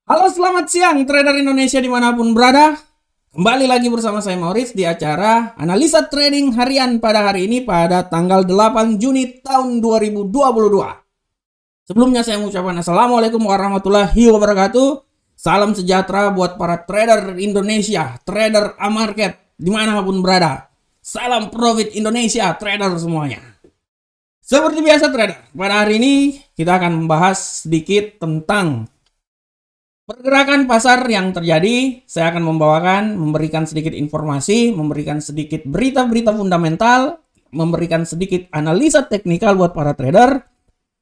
Halo, selamat siang trader Indonesia dimanapun berada. Kembali lagi bersama saya Maurice di acara Analisa Trading Harian pada hari ini pada tanggal 8 Juni tahun 2022. Sebelumnya saya mengucapkan Assalamualaikum warahmatullahi wabarakatuh. Salam sejahtera buat para trader Indonesia, trader A-Market dimanapun berada. Salam profit Indonesia, trader semuanya. Seperti biasa trader, pada hari ini kita akan membahas sedikit tentang pergerakan pasar yang terjadi. Saya akan memberikan sedikit informasi, memberikan sedikit berita-berita fundamental, memberikan sedikit analisa teknikal buat para trader,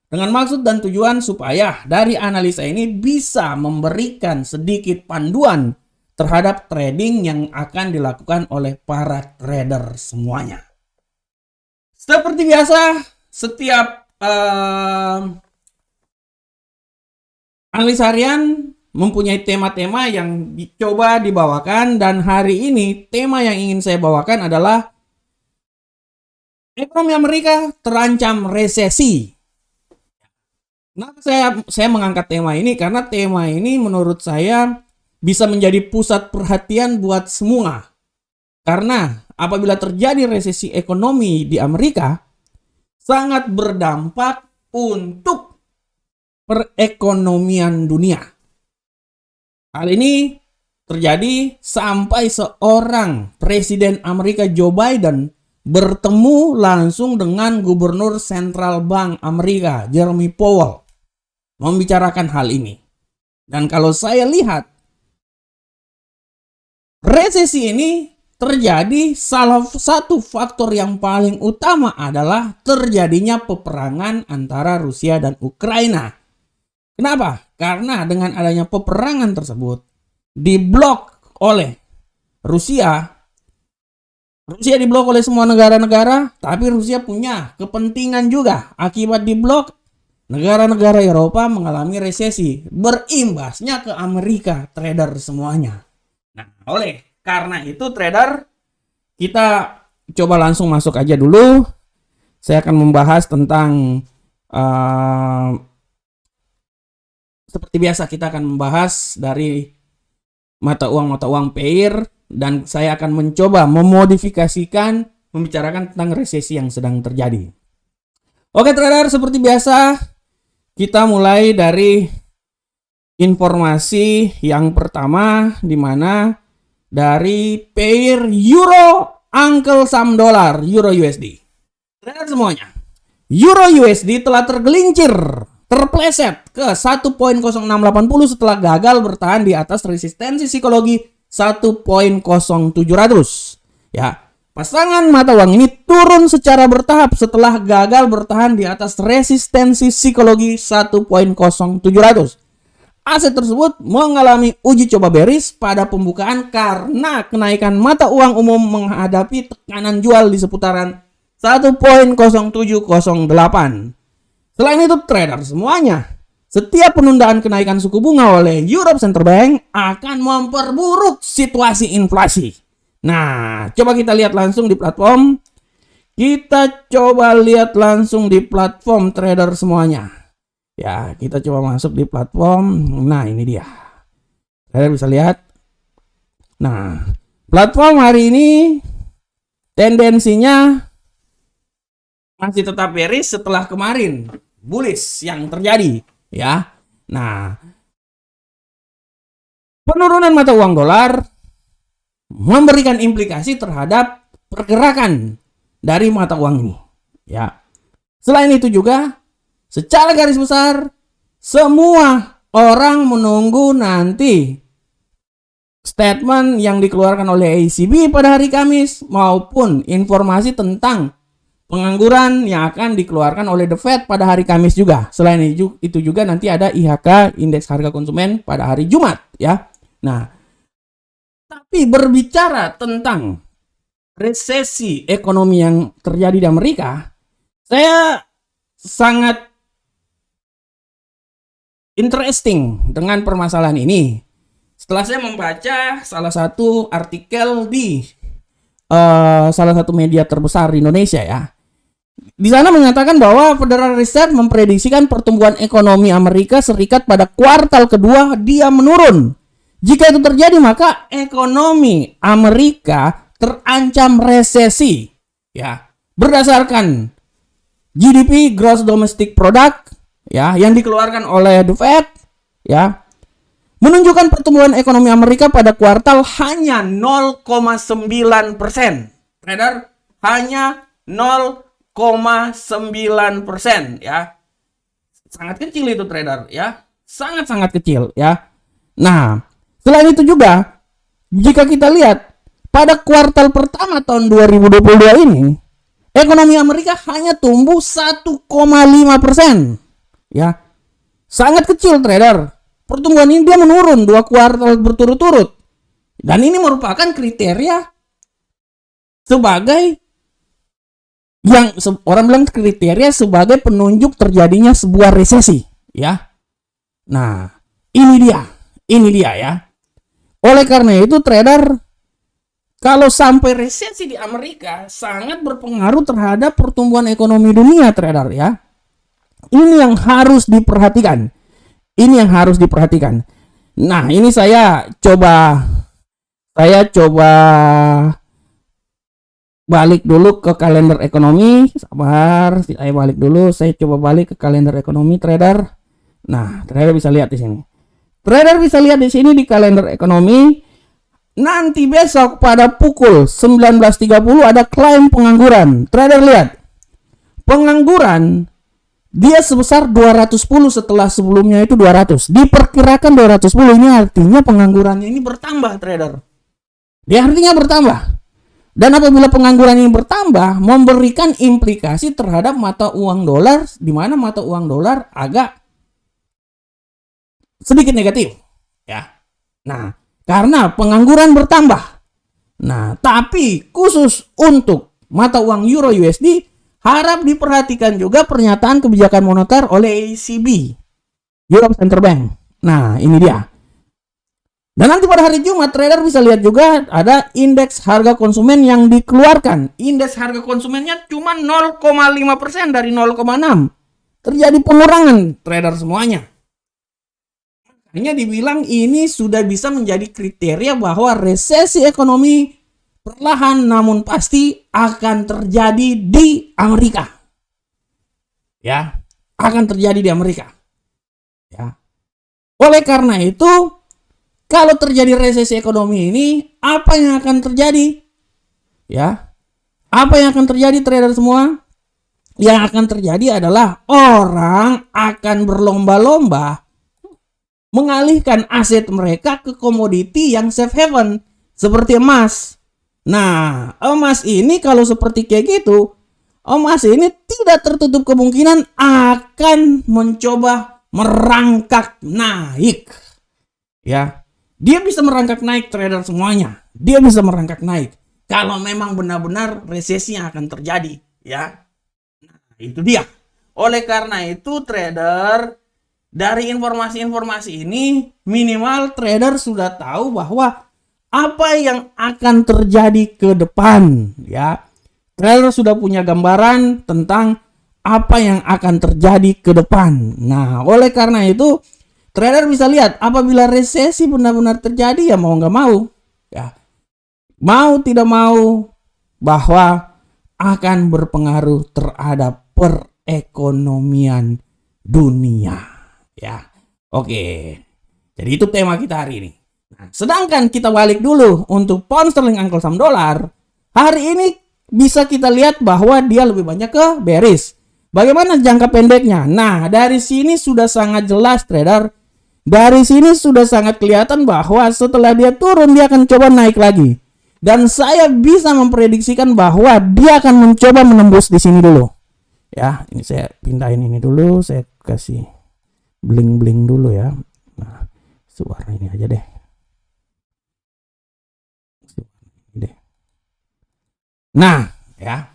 dengan maksud dan tujuan supaya dari analisa ini bisa memberikan sedikit panduan terhadap trading yang akan dilakukan oleh para trader semuanya. Seperti biasa, setiap analisa harian mempunyai tema-tema yang dicoba dibawakan, dan hari ini tema yang ingin saya bawakan adalah ekonomi Amerika terancam resesi. Nah, saya mengangkat tema ini karena tema ini menurut saya bisa menjadi pusat perhatian buat semua. Karena apabila terjadi resesi ekonomi di Amerika, sangat berdampak untuk perekonomian dunia. Hal ini terjadi sampai seorang Presiden Amerika Joe Biden bertemu langsung dengan Gubernur Central Bank Amerika Jerome Powell membicarakan hal ini. Dan kalau saya lihat, resesi ini terjadi salah satu faktor yang paling utama adalah terjadinya peperangan antara Rusia dan Ukraina. Kenapa? Karena dengan adanya peperangan tersebut diblok oleh Rusia diblok oleh semua negara-negara, tapi Rusia punya kepentingan juga. Akibat diblok, negara-negara Eropa mengalami resesi, berimbasnya ke Amerika, trader semuanya. Nah, oleh karena itu trader, kita coba langsung masuk aja dulu. Saya akan membahas tentang seperti biasa kita akan membahas dari mata uang pair, dan saya akan mencoba memodifikasikan membicarakan tentang resesi yang sedang terjadi. Oke trader, seperti biasa kita mulai dari informasi yang pertama, di mana dari pair euro Uncle Sam dolar euro USD. Trader semuanya, euro USD telah terpleset ke 1.0680 setelah gagal bertahan di atas resistensi psikologi 1.0700. Ya, pasangan mata uang ini turun secara bertahap setelah gagal bertahan di atas resistensi psikologi 1.0700. Aset tersebut mengalami uji coba bearish pada pembukaan karena kenaikan mata uang umum menghadapi tekanan jual di seputaran 1.0708. Selain itu trader semuanya, setiap penundaan kenaikan suku bunga oleh Europe Central Bank akan memperburuk situasi inflasi. Nah, coba kita lihat langsung di platform. Kita coba lihat langsung di platform trader semuanya. Ya, kita coba masuk di platform. Nah, ini dia. Trader bisa lihat. Nah, platform hari ini tendensinya masih tetap bearish setelah kemarin bullish yang terjadi, ya. Nah, penurunan mata uang dolar memberikan implikasi terhadap pergerakan dari mata uang ini, ya. Selain itu juga, secara garis besar, semua orang menunggu nanti statement yang dikeluarkan oleh ECB pada hari Kamis maupun informasi tentang pengangguran yang akan dikeluarkan oleh The Fed pada hari Kamis juga. Selain itu juga nanti ada IHK, indeks harga konsumen, pada hari Jumat, ya. Nah, tapi berbicara tentang resesi ekonomi yang terjadi di Amerika, saya sangat interesting dengan permasalahan ini setelah saya membaca salah satu artikel di salah satu media terbesar di Indonesia, ya. Di sana menyatakan bahwa Federal Reserve memprediksikan pertumbuhan ekonomi Amerika Serikat pada kuartal kedua dia menurun. Jika itu terjadi, maka ekonomi Amerika terancam resesi. Ya, berdasarkan GDP Gross Domestic Product ya yang dikeluarkan oleh The Fed ya menunjukkan pertumbuhan ekonomi Amerika pada kuartal hanya 0,9%. Trader, hanya 0,9% ya. Sangat kecil itu trader ya. Sangat-sangat kecil ya. Nah, selain itu juga jika kita lihat pada kuartal pertama tahun 2022 ini ekonomi Amerika hanya tumbuh 1,5%. Ya. Sangat kecil trader. Pertumbuhan ini dia menurun 2 kuartal berturut-turut. Dan ini merupakan kriteria sebagai yang orang bilang kriteria sebagai penunjuk terjadinya sebuah resesi, ya. Nah, ini dia ya. Oleh karena itu trader, kalau sampai resesi di Amerika sangat berpengaruh terhadap pertumbuhan ekonomi dunia trader ya. Ini yang harus diperhatikan. Nah, ini saya coba balik dulu ke kalender ekonomi. Sabar, saya balik dulu. Saya coba balik ke kalender ekonomi trader. Nah, trader bisa lihat di sini. Di kalender ekonomi. Nanti besok pada pukul 19.30 ada klaim pengangguran. Trader lihat. Pengangguran dia sebesar 210 setelah sebelumnya itu 200. Diperkirakan 210, ini artinya penganggurannya ini bertambah trader. Dia artinya bertambah. Dan apabila pengangguran ini bertambah, memberikan implikasi terhadap mata uang dolar, di mana mata uang dolar agak sedikit negatif, ya. Nah, karena pengangguran bertambah. Nah, tapi khusus untuk mata uang Euro USD, harap diperhatikan juga pernyataan kebijakan moneter oleh ECB, Europe Central Bank. Nah, ini dia. Dan nanti pada hari Jumat, trader bisa lihat juga ada indeks harga konsumen yang dikeluarkan. Indeks harga konsumennya cuma 0,5% dari 0,6. Terjadi pengurangan trader semuanya. Makanya dibilang ini sudah bisa menjadi kriteria bahwa resesi ekonomi perlahan namun pasti akan terjadi di Amerika. Ya, akan terjadi di Amerika. Ya. Oleh karena itu, kalau terjadi resesi ekonomi ini, apa yang akan terjadi? Ya. Apa yang akan terjadi trader semua? Yang akan terjadi adalah orang akan berlomba-lomba mengalihkan aset mereka ke komoditi yang safe haven seperti emas. Nah, emas ini kalau seperti kayak gitu, emas ini tidak tertutup kemungkinan akan mencoba merangkak naik. Ya, dia bisa merangkak naik trader semuanya. Dia bisa merangkak naik kalau memang benar-benar resesi yang akan terjadi, ya. Nah, itu dia. Oleh karena itu trader, dari informasi-informasi ini minimal trader sudah tahu bahwa apa yang akan terjadi ke depan, ya. Trader sudah punya gambaran tentang apa yang akan terjadi ke depan. Nah, oleh karena itu trader bisa lihat apabila resesi benar-benar terjadi, ya mau nggak mau, ya, mau tidak mau, bahwa akan berpengaruh terhadap perekonomian dunia, ya. Oke, jadi itu tema kita hari ini. Nah, sedangkan kita balik dulu untuk pound sterling Uncle Sam dolar, hari ini bisa kita lihat bahwa dia lebih banyak ke bearish. Bagaimana jangka pendeknya? Nah, dari sini sudah sangat jelas trader. Dari sini sudah sangat kelihatan bahwa setelah dia turun, dia akan coba naik lagi. Dan saya bisa memprediksikan bahwa dia akan mencoba menembus di sini dulu. Ya, ini saya pindahin ini dulu, saya kasih bling-bling dulu ya. Nah, warna ini aja deh. Nah, ya.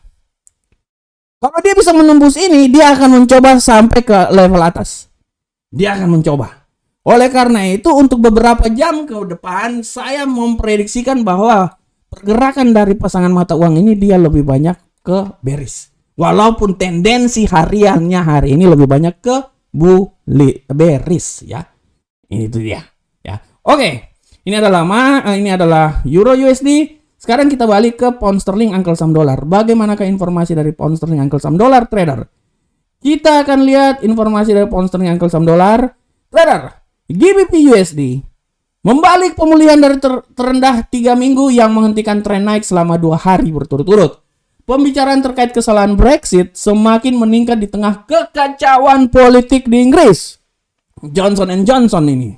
Kalau dia bisa menembus ini, dia akan mencoba sampai ke level atas. Dia akan mencoba. Oleh karena itu, untuk beberapa jam ke depan, saya memprediksikan bahwa pergerakan dari pasangan mata uang ini dia lebih banyak ke bearish. Walaupun tendensi hariannya hari ini lebih banyak ke bearish ya. Ini tuh dia ya. Oke. Ini adalah Euro USD. Sekarang kita balik ke pound sterling Uncle Sam dolar. Bagaimanakah informasi dari pound sterling Uncle Sam dolar, trader? Kita akan lihat informasi dari pound sterling Uncle Sam dolar. Trader, GBP USD membalik pemulihan dari terendah 3 minggu yang menghentikan tren naik selama 2 hari berturut-turut. Pembicaraan terkait kesalahan Brexit semakin meningkat di tengah kekacauan politik di Inggris. Johnson & Johnson ini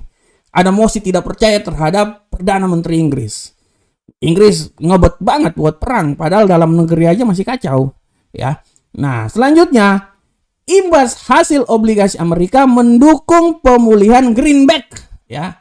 ada mosi tidak percaya terhadap Perdana Menteri Inggris. Inggris ngebet banget buat perang, padahal dalam negeri aja masih kacau, ya. Nah, selanjutnya, imbas hasil obligasi Amerika mendukung pemulihan greenback, ya.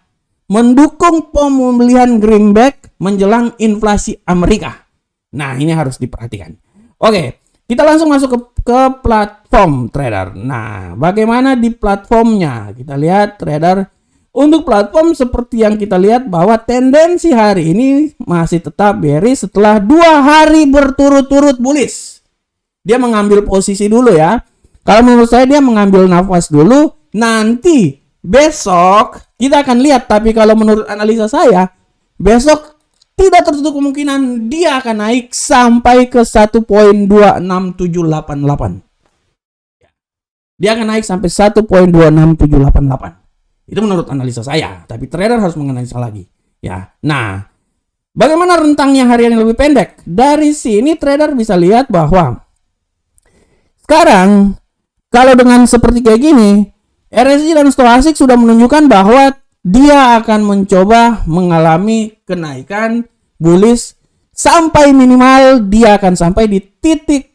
Mendukung pemulihan greenback menjelang inflasi Amerika. Nah, ini harus diperhatikan. Oke, kita langsung masuk ke platform trader. Nah, bagaimana di platformnya? Kita lihat trader. Untuk platform seperti yang kita lihat bahwa tendensi hari ini masih tetap bearish setelah 2 hari berturut-turut bullish. Dia mengambil posisi dulu ya. Kalau menurut saya dia mengambil nafas dulu. Nanti besok kita akan lihat. Tapi kalau menurut analisa saya, besok tidak tertutup kemungkinan dia akan naik sampai ke 1.26788. Dia akan naik sampai 1.26788. Itu menurut analisa saya, tapi trader harus menganalisa lagi. Ya. Nah, bagaimana rentangnya harian yang lebih pendek? Dari sini trader bisa lihat bahwa sekarang kalau dengan seperti kayak gini, RSI dan Stochastic sudah menunjukkan bahwa dia akan mencoba mengalami kenaikan bullish sampai minimal dia akan sampai di titik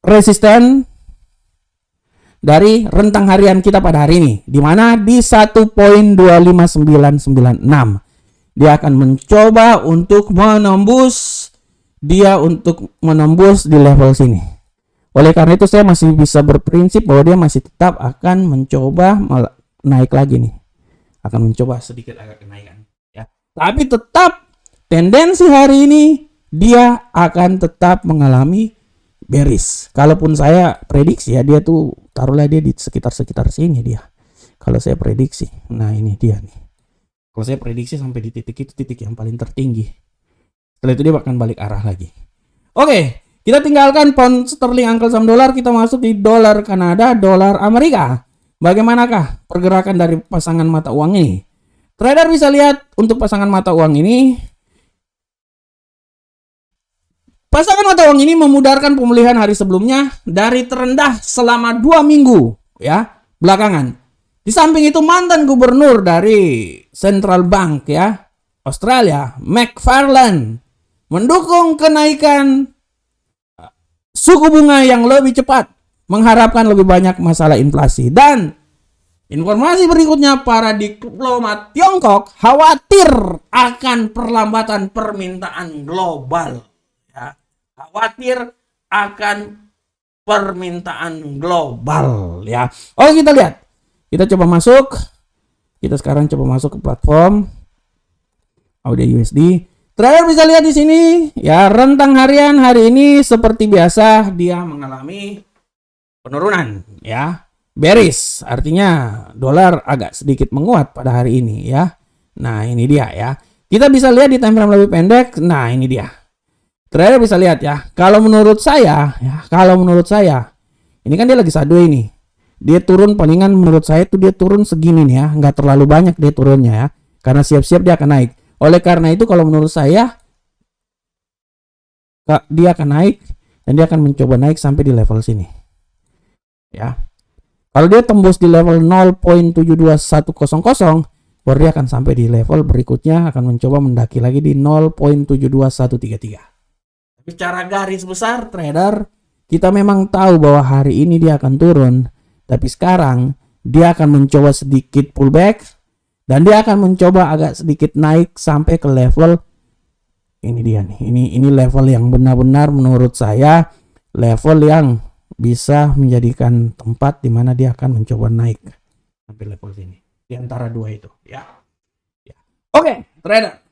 resisten dari rentang harian kita pada hari ini, di mana di 1.25996. Dia akan mencoba untuk menembus di level sini. Oleh karena itu saya masih bisa berprinsip bahwa dia masih tetap akan mencoba naik lagi nih. Akan mencoba sedikit agak kenaikan, ya. Tapi tetap tendensi hari ini dia akan tetap mengalami bearish. Kalaupun saya prediksi ya, dia tuh taruhlah dia di sekitar sini dia. Kalau saya prediksi, nah ini dia nih. Kalau saya prediksi sampai di titik itu, titik yang paling tertinggi. Setelah itu dia akan balik arah lagi. Oke, kita tinggalkan pound sterling Uncle Sam dolar, kita masuk di dolar Kanada, dolar Amerika. Bagaimanakah pergerakan dari pasangan mata uang ini? Trader bisa lihat untuk pasangan mata uang ini. Pasangan mata uang ini memudarkan pemulihan hari sebelumnya dari terendah selama 2 minggu ya belakangan. Di samping itu mantan gubernur dari Central Bank ya Australia, McFarlane, mendukung kenaikan suku bunga yang lebih cepat, mengharapkan lebih banyak masalah inflasi. Dan informasi berikutnya, para diplomat Tiongkok khawatir akan perlambatan permintaan global. Ya. Khawatir akan permintaan global ya. Oh, kita lihat. Kita coba masuk. Kita sekarang coba masuk ke platform Audio USD. Trader bisa lihat di sini ya, rentang harian hari ini seperti biasa dia mengalami penurunan ya. Bearish, artinya dolar agak sedikit menguat pada hari ini ya. Nah, ini dia ya. Kita bisa lihat di time frame lebih pendek. Nah, ini dia. Trader bisa lihat ya, kalau menurut saya, ini kan dia lagi sideways ini. Dia turun palingan menurut saya itu dia turun segini nih ya, nggak terlalu banyak dia turunnya ya, karena siap-siap dia akan naik. Oleh karena itu kalau menurut saya, dia akan naik dan dia akan mencoba naik sampai di level sini. Ya, kalau dia tembus di level 0.72100, baru dia akan sampai di level berikutnya, akan mencoba mendaki lagi di 0.72133. Secara garis besar trader, kita memang tahu bahwa hari ini dia akan turun, tapi sekarang dia akan mencoba sedikit pullback dan dia akan mencoba agak sedikit naik sampai ke level ini dia nih. Ini level yang benar-benar menurut saya level yang bisa menjadikan tempat di mana dia akan mencoba naik sampai level sini. Di antara dua itu ya. Oke, trader.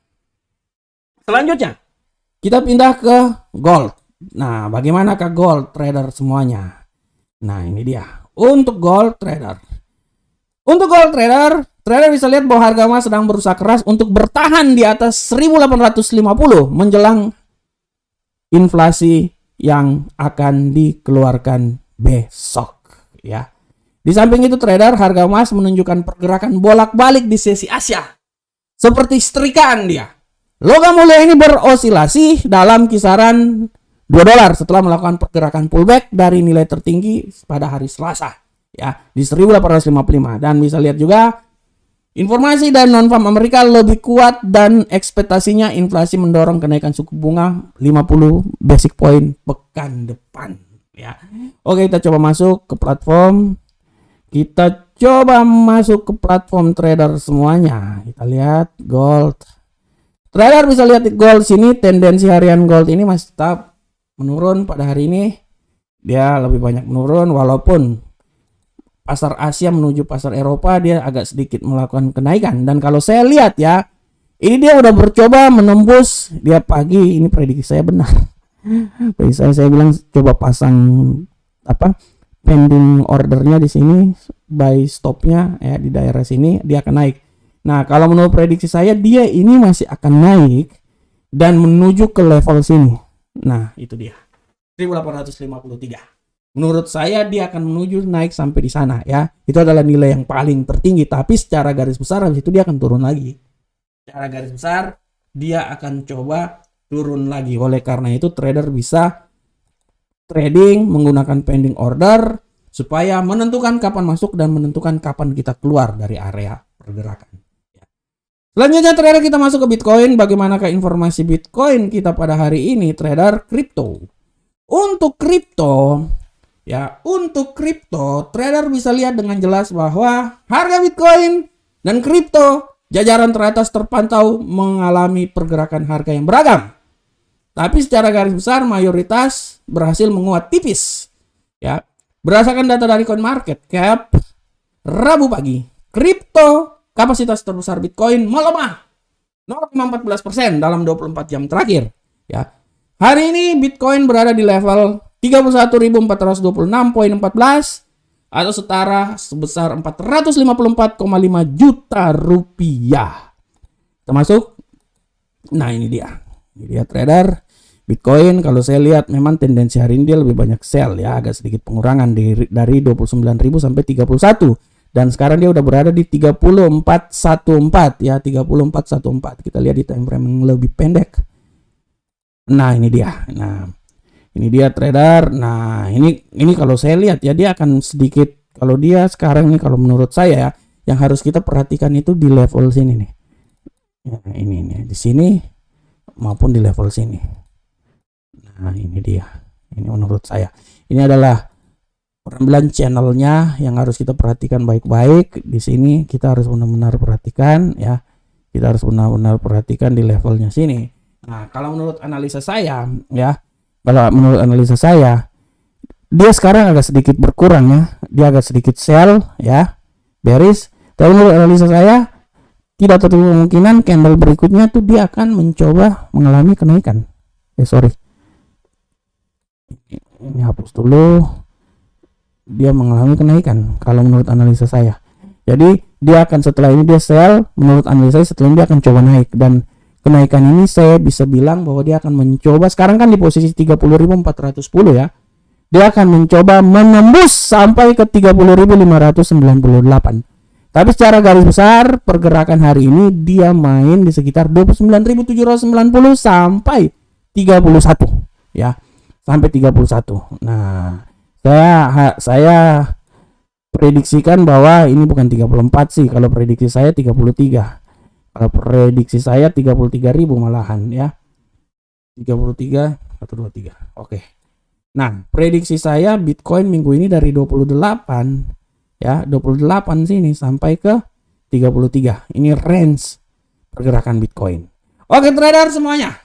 Selanjutnya Kita pindah ke gold. Nah, bagaimanakah gold trader semuanya? Nah, ini dia. Untuk gold trader. Trader bisa lihat bahwa harga emas sedang berusaha keras untuk bertahan di atas 1850 menjelang inflasi yang akan dikeluarkan besok, ya. Di samping itu trader, harga emas menunjukkan pergerakan bolak-balik di sesi Asia. Seperti setrikaan dia. Logam mulia ini berosilasi dalam kisaran $2 setelah melakukan pergerakan pullback dari nilai tertinggi pada hari Selasa, ya, di 1855. Dan bisa lihat juga informasi dari non-farm Amerika lebih kuat dan ekspektasinya inflasi mendorong kenaikan suku bunga 50 basic point pekan depan, ya. Oke, kita coba masuk ke platform. Kita coba masuk ke platform trader semuanya. Kita lihat gold. Trader bisa lihat gold sini, tendensi harian gold ini masih tetap menurun pada hari ini. Dia lebih banyak menurun walaupun pasar Asia menuju pasar Eropa dia agak sedikit melakukan kenaikan. Dan kalau saya lihat ya, ini dia udah bercoba menembus dia pagi, ini prediksi saya benar. Prediksi saya bilang coba pasang pending ordernya di sini, buy stopnya ya di daerah sini dia akan naik. Nah, kalau menurut prediksi saya dia ini masih akan naik dan menuju ke level sini. Nah, itu dia. 1853. Menurut saya dia akan menuju naik sampai di sana ya. Itu adalah nilai yang paling tertinggi, tapi secara garis besar habis itu dia akan turun lagi. Secara garis besar dia akan coba turun lagi. Oleh karena itu trader bisa trading menggunakan pending order supaya menentukan kapan masuk dan menentukan kapan kita keluar dari area pergerakan. Selanjutnya trader kita masuk ke Bitcoin. Bagaimanakah informasi Bitcoin kita pada hari ini trader kripto? Untuk kripto trader bisa lihat dengan jelas bahwa harga Bitcoin dan kripto jajaran teratas terpantau mengalami pergerakan harga yang beragam. Tapi secara garis besar mayoritas berhasil menguat tipis. Ya, berdasarkan data dari CoinMarketCap Rabu pagi, kripto kapasitas terbesar Bitcoin melemah 0,14% dalam 24 jam terakhir. Ya. Hari ini Bitcoin berada di level 31.426,14 atau setara sebesar 454,5 juta rupiah. Termasuk, nah ini dia trader Bitcoin. Kalau saya lihat memang tendensi hari ini dia lebih banyak sell ya, agak sedikit pengurangan dari 29.000 sampai 31. Dan sekarang dia udah berada di 3414 ya, 3414. Kita lihat di time frame yang lebih pendek. Nah, ini dia. Nah, ini dia trader. Nah, ini kalau saya lihat ya dia akan sedikit, kalau dia sekarang nih kalau menurut saya ya, yang harus kita perhatikan itu di level sini nih. Ya, ini di sini maupun di level sini. Nah, ini dia. Ini menurut saya. Ini adalah penampilan channelnya yang harus kita perhatikan baik-baik. Di sini kita harus benar-benar perhatikan ya. Kita harus benar-benar perhatikan di levelnya sini. Nah, kalau menurut analisa saya ya, dia sekarang agak sedikit berkurang ya. Dia agak sedikit sell ya, bearish. Tapi menurut analisa saya tidak tertutup kemungkinan candle berikutnya tuh dia akan mencoba mengalami kenaikan. Ini hapus dulu. Dia mengalami kenaikan kalau menurut analisa saya. Jadi dia akan setelah ini dia sell, menurut analisa saya setelah ini dia akan coba naik, dan kenaikan ini saya bisa bilang bahwa dia akan mencoba, sekarang kan di posisi 30.410 ya. Dia akan mencoba menembus sampai ke 30.598. Tapi secara garis besar pergerakan hari ini dia main di sekitar 29.790 sampai 31 ya. Sampai 31. Nah, saya prediksikan bahwa ini bukan 34 sih, kalau prediksi saya 33. Kalau prediksi saya 33.000 malahan ya. 33 123. Oke. Nah, prediksi saya Bitcoin minggu ini dari 28 ya, 28 sini sampai ke 33. Ini range pergerakan Bitcoin. Oke, trader semuanya.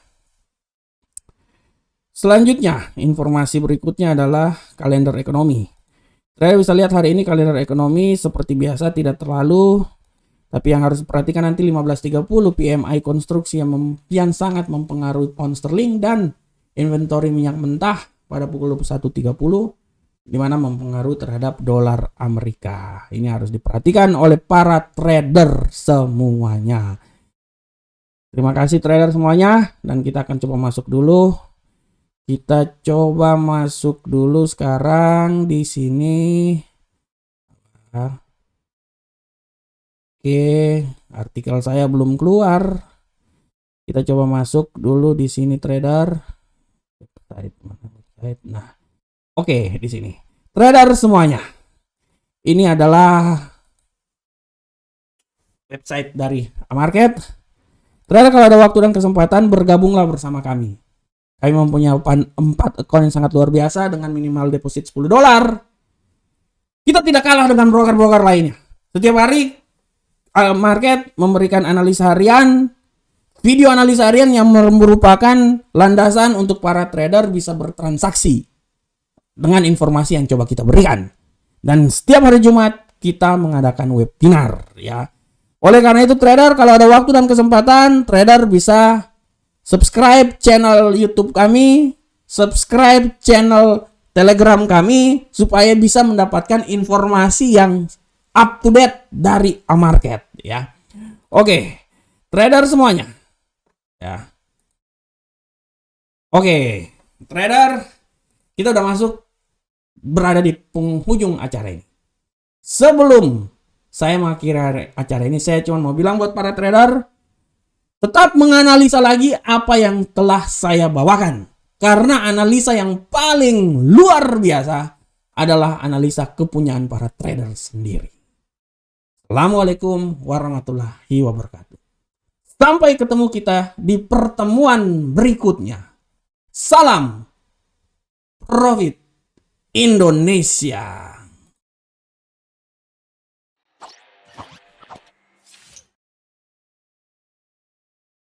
Selanjutnya, informasi berikutnya adalah kalender ekonomi. Saya bisa lihat hari ini kalender ekonomi seperti biasa tidak terlalu Tapi yang harus diperhatikan nanti 15.30 PMI konstruksi yang sangat mempengaruhi pound sterling dan inventory minyak mentah pada pukul 21.30 di mana mempengaruhi terhadap dolar Amerika. Ini harus diperhatikan oleh para trader semuanya. Terima kasih trader semuanya, dan kita akan coba masuk dulu. Kita coba masuk dulu sekarang di sini. Oke, artikel saya belum keluar. Kita coba masuk dulu di sini trader. Nah, oke, di sini. Trader semuanya. Ini adalah website dari Amarket. Trader, kalau ada waktu dan kesempatan bergabunglah bersama kami. Kami mempunyai 4 akun yang sangat luar biasa dengan minimal deposit $10. Kita tidak kalah dengan broker-broker lainnya. Setiap hari Market memberikan analisa harian, video analisa harian yang merupakan landasan untuk para trader bisa bertransaksi dengan informasi yang coba kita berikan. Dan setiap hari Jumat kita mengadakan webinar ya. Oleh karena itu trader, kalau ada waktu dan kesempatan, trader bisa subscribe channel YouTube kami, subscribe channel Telegram kami supaya bisa mendapatkan informasi yang up to date dari Amarket ya. Oke, trader semuanya. Ya. Oke, trader, kita udah masuk berada di penghujung acara ini. Sebelum saya mengakhiri acara ini, saya cuma mau bilang buat para trader, tetap menganalisa lagi apa yang telah saya bawakan. Karena analisa yang paling luar biasa adalah analisa kepunyaan para trader sendiri. Assalamualaikum warahmatullahi wabarakatuh. Sampai ketemu kita di pertemuan berikutnya. Salam Profit Indonesia.